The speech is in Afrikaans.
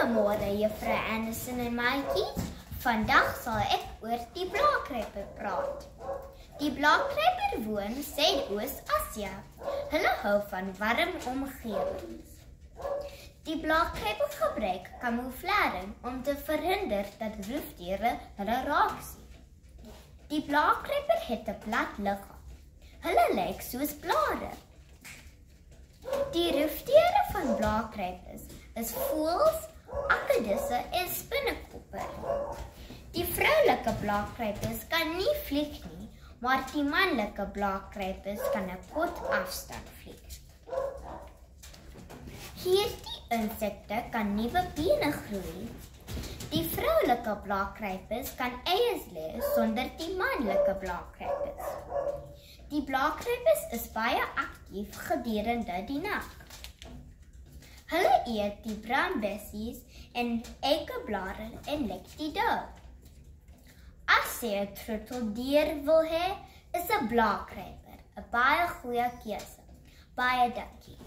Goeiemôre juffrou Anderson en maatjies. Vandag sal ek oor die blaakryper praat. Die blaakryper woon Suidoos-Asië. Hulle hou van warm omgewings. Die blaakryper gebruik kamouflering om te verhinder dat roofdiere hulle raak sien. Die blaakryper het 'n plat liggaam. Hulle lyk soos blare. Die roofdiere van blaakrypers is voëls, akkedisse en spinnekoppe. Die vroulike blaakrypers kan nie vlieg nie, maar die manlike blaakrypers kan 'n kort afstand vlieg. Hierdie insekte kan nuwe bene groei. Die vroulike blaakrypers kan eiers lê sonder die manlike blaakrypers. Die blaakrypers is baie aktief gedurende die nag. Hulle eet die brambessies en eikeblare en lek die dood. As jy 'n troeteldier wil hê, is 'n blaakryper 'n baie goeie keuse. Baie dankie.